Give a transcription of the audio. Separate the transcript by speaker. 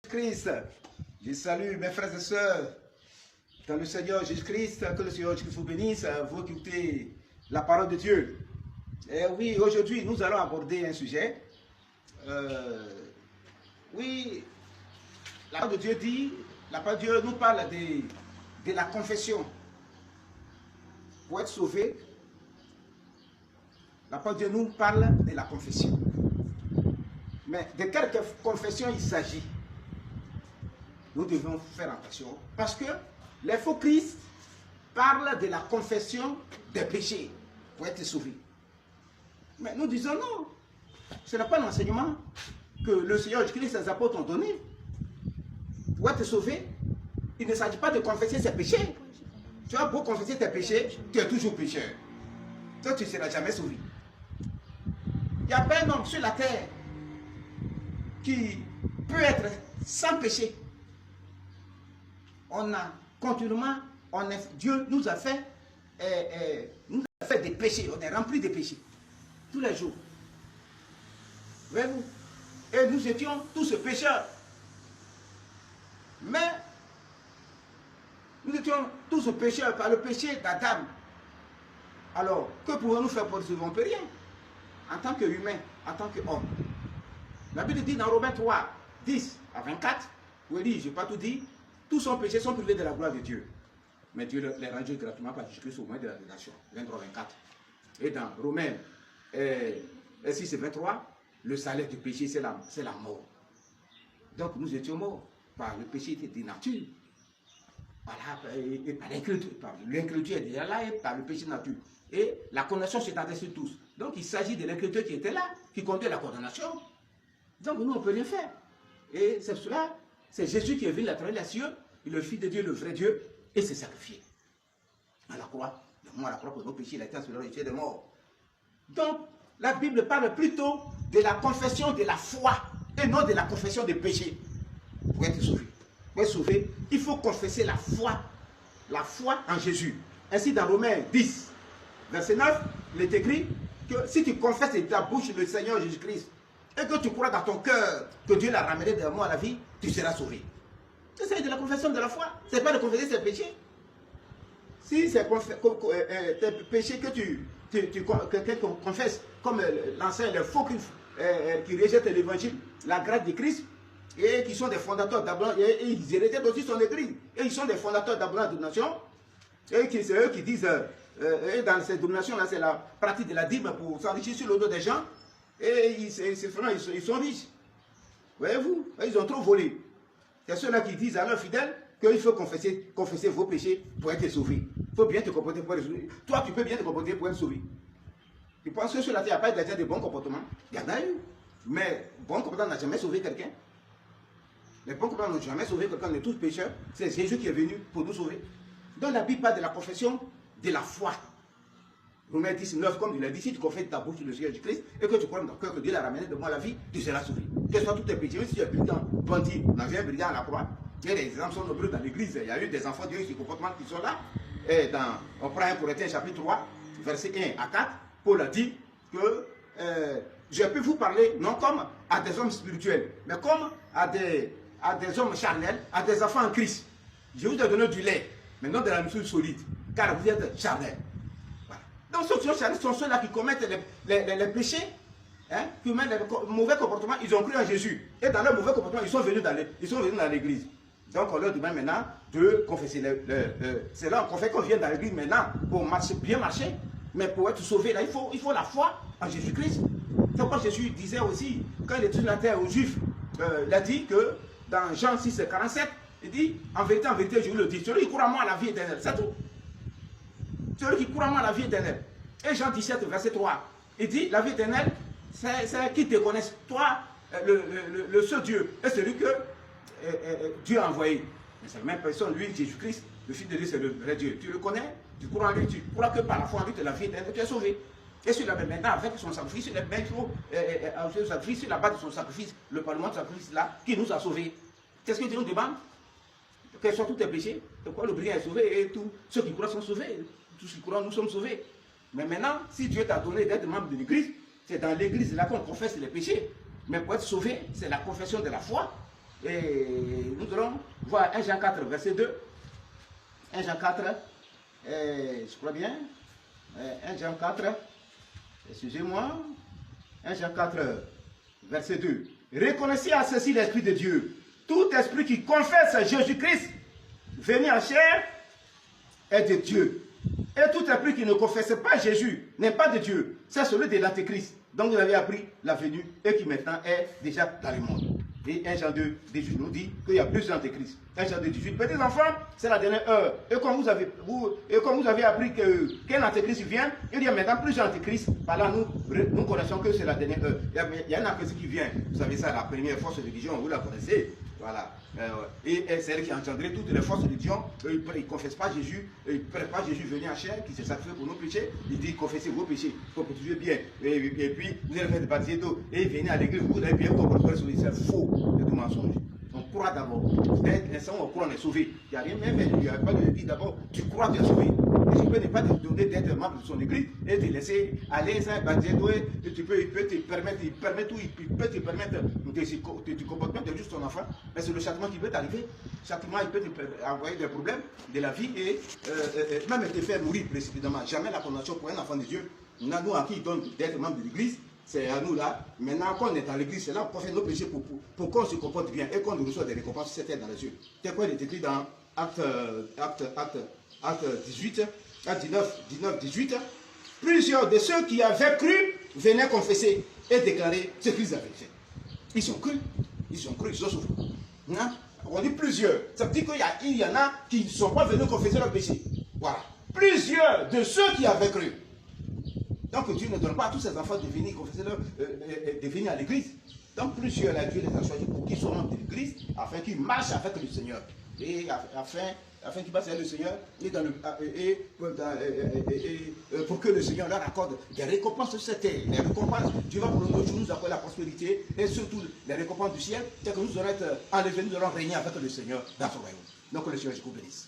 Speaker 1: Christ, je salue mes frères et sœurs dans le Seigneur Jésus-Christ, que le Seigneur Jésus vous bénisse, vous écoutez la parole de Dieu. Et oui, aujourd'hui, nous allons aborder un sujet. Oui, la parole de Dieu dit, la parole de Dieu nous parle de la confession. Pour être sauvé, la parole de Dieu nous parle de la confession. Mais de quelle confession il s'agit? Nous devons faire attention parce que les faux Christ parlent de la confession des péchés pour être sauvé. Mais nous disons non, ce n'est pas l'enseignement que le Seigneur Jésus-Christ et ses apôtres ont donné. Pour être sauvé, il ne s'agit pas de confesser ses péchés. Tu as beau confesser tes péchés, tu es toujours pécheur. Toi, tu ne seras jamais sauvé. Il n'y a pas un homme sur la terre qui peut être sans péché. On a continuellement, Dieu nous a fait des péchés, on est rempli de péchés, tous les jours. Voyez-vous? Et nous étions tous pécheurs. Mais, nous étions tous pécheurs par le péché d'Adam. Alors, que pouvons-nous faire pour sauver? On ne peut rien. En tant qu'humain, en tant qu'homme. La Bible dit dans Romains 3, 10 à 24, où il dit, je n'ai pas tout dit, tous son péchés sont privés de la gloire de Dieu. Mais Dieu les rend gratuitement par Jésus-Christ au moyen de la rédemption. 23, 24. Et dans Romains 6 et 23, le salaire du péché, c'est la mort. Donc nous étions morts par le péché de nature. Et par l'incrédulité est déjà là, et par le péché de nature. Et la condamnation s'étendait sur tous. Donc il s'agit de l'incrédulité qui était là, qui conduit à la condamnation. Donc nous, on ne peut rien faire. Et c'est cela, c'est Jésus qui est venu à travers les cieux, le Fils de Dieu, le vrai Dieu, et s'est sacrifié. À la croix, le mort à la croix pour nos péchés, il a été ensevelé des morts. Donc, la Bible parle plutôt de la confession de la foi, et non de la confession des péchés. Pour être sauvé. Pour être sauvé, il faut confesser la foi en Jésus. Ainsi, dans Romains 10, verset 9, il est écrit que si tu confesses de ta bouche le Seigneur Jésus-Christ, et que tu crois dans ton cœur que Dieu l'a ramené de la mort à la vie, tu seras sauvé. C'est de la confession de la foi. Ce n'est pas de confesser ses péchés. Si c'est tes péchés que tu confesses, comme l'enseigne les faux qui rejettent l'évangile, la grâce de Christ, et qui sont des fondateurs d'Abraham, et ils rejettent aussi son église, et ils sont des fondateurs d'Abraham de nation, et c'est eux qui disent, et dans ces dominations-là, c'est la pratique de la dîme pour s'enrichir sur le dos des gens, et ils sont riches. Voyez-vous, ils ont trop volé. C'est ceux-là qui disent à leurs fidèles qu'il faut confesser vos péchés pour être sauvé. Il faut bien te comporter pour être sauvé. Toi, tu peux bien te comporter pour être sauvé. Tu penses que sur la terre, il n'y a pas de bons comportements? Il y en a eu. Mais bon comportement n'a jamais sauvé quelqu'un. Les bons comportements n'ont jamais sauvé quelqu'un. On est tous pécheurs. C'est Jésus qui est venu pour nous sauver. Donc la Bible parle de la confession de la foi. Romains 19, comme il a dit, si tu confesses ta bouche le Seigneur Jésus-Christ et que tu crois dans ton cœur que Dieu l'a ramené de moi à la vie, tu seras sauvé. Quels soient tous tes péchés, même si tu es brigand, bandit, on a vu un brigand à la croix. Il y a des exemples sont nombreux dans l'église. Il y a eu des enfants de Dieu, ces comportements qui sont là. Et on prend 1 Corinthiens chapitre 3, verset 1 à 4, Paul a dit que je peux vous parler non comme à des hommes spirituels, mais comme à des hommes charnels, à des enfants en Christ. Je vous ai donné du lait, mais non de la nourriture solide, car vous êtes charnels. Donc ceux qui sont charnels sont ceux-là qui commettent les péchés, qui commettent les mauvais comportements, ils ont cru en Jésus. Et dans leur mauvais comportement, ils sont venus dans l'église. Donc on leur demande maintenant de confesser. C'est là qu'on fait qu'on vient dans l'église maintenant pour bien marcher. Mais pour être sauvé, là, il faut la foi en Jésus-Christ. C'est pourquoi Jésus disait aussi, quand il était sur la terre aux Juifs, il a dit que dans Jean 6, 47, il dit, en vérité, je vous le dis, celui qui croit à moi à la vie éternelle, c'est tout. Celui qui croit à moi à la vie éternelle. Et Jean 17, verset 3, il dit, la vie éternelle, c'est qui te connaisse, toi, le seul Dieu, et celui que Dieu a envoyé. Mais c'est la même personne, lui, Jésus-Christ, le Fils de Dieu, c'est le vrai Dieu. Tu le connais, tu crois en lui, tu crois que par la foi en lui, tu as la vie éternelle, tu es sauvé. Et sur la maintenant, avec son sacrifice, sur la base de son sacrifice, le parlement de sacrifice là, qui nous a sauvés. Qu'est-ce que Dieu nous demande? Quels sont tous tes péchés? De quoi le brigand est sauvé et tous ceux qui croient sont sauvés. Tous ceux qui croient, nous sommes sauvés. Mais maintenant, si Dieu t'a donné d'être membre de l'église, c'est dans l'église là qu'on confesse les péchés. Mais pour être sauvé, c'est la confession de la foi. Et nous allons voir 1 Jean 4, verset 2. 1 Jean 4, je crois bien. 1 Jean 4, excusez-moi. 1 Jean 4, verset 2. Reconnaissez à ceci l'Esprit de Dieu. Tout esprit qui confesse Jésus-Christ, venu en chair, est de Dieu. Et tout esprit qui ne confesse pas Jésus n'est pas de Dieu. C'est celui de l'Antéchrist. Donc vous avez appris la venue et qui maintenant est déjà dans le monde. Et 1 Jean 2, 18 nous dit qu'il y a plusieurs antéchrists. 1 Jean 2, 18. Petits enfants, c'est la dernière heure. Et comme vous avez appris qu'un antéchrist vient, il y a maintenant plusieurs antéchrists. Par là, nous connaissons que c'est la dernière heure. Il y a un antéchrist qui vient. Vous savez ça, la première force de religion, vous la connaissez. Voilà. Et c'est elle qui a engendré toutes les forces de religion. Ils ne confessent pas Jésus. Ils ne prennent pas Jésus venu en chair, qui s'est sacrifié pour nos péchés. Il dit confessez vos péchés. Il faut que tu bien. Et puis, vous allez faire des baptêmes d'eau. Et venez à l'église, vous allez bien comprendre sur c'est faux. C'est du mensonge. On croit d'abord. Dès l'instant où on croit, on est sauvé. Il n'y a rien même. Il n'y a pas de vie d'abord. Tu crois, tu es sauvé. Et tu peux ne pas te donner d'être membre de son église et te laisser aller sans baptême d'eau. Il peut te permettre, il peut te permettre de comportement de juste ton enfant. Mais c'est le châtiment qui peut t'arriver. Châtiment, il peut te envoyer des problèmes de la vie et même te faire mourir précipitamment. Jamais la condamnation pour un enfant de Dieu. Nous, à qui il donne d'être membre de l'église, c'est à nous là. Maintenant qu'on est à l'église, c'est là qu'on fait nos péchés pour qu'on se comporte bien et qu'on reçoit des récompenses sur cette terre dans les yeux. C'est quoi il est écrit dans Acte 18, Acte 19, 18. Plusieurs de ceux qui avaient cru venaient confesser et déclarer ce qu'ils avaient fait. Ils ont cru, ils ont sauvé. Hein? On dit plusieurs. Ça veut dire qu'il y en a qui ne sont pas venus confesser leur péché. Voilà. Plusieurs de ceux qui avaient cru. Donc Dieu ne donne pas à tous ses enfants de venir confesser de venir à l'église. Donc plusieurs, là, Dieu les a choisis pour qu'ils soient membres de l'église, afin qu'ils marchent avec le Seigneur. Et afin qu'ils passent avec le Seigneur, pour que le Seigneur leur accorde des récompenses sur cette terre. Les récompenses, Dieu va pour nous accorder la prospérité et surtout les récompenses du ciel, c'est que nous aurons été enlevés, nous aurons régné avec le Seigneur dans son royaume. Donc que le Seigneur vous bénisse.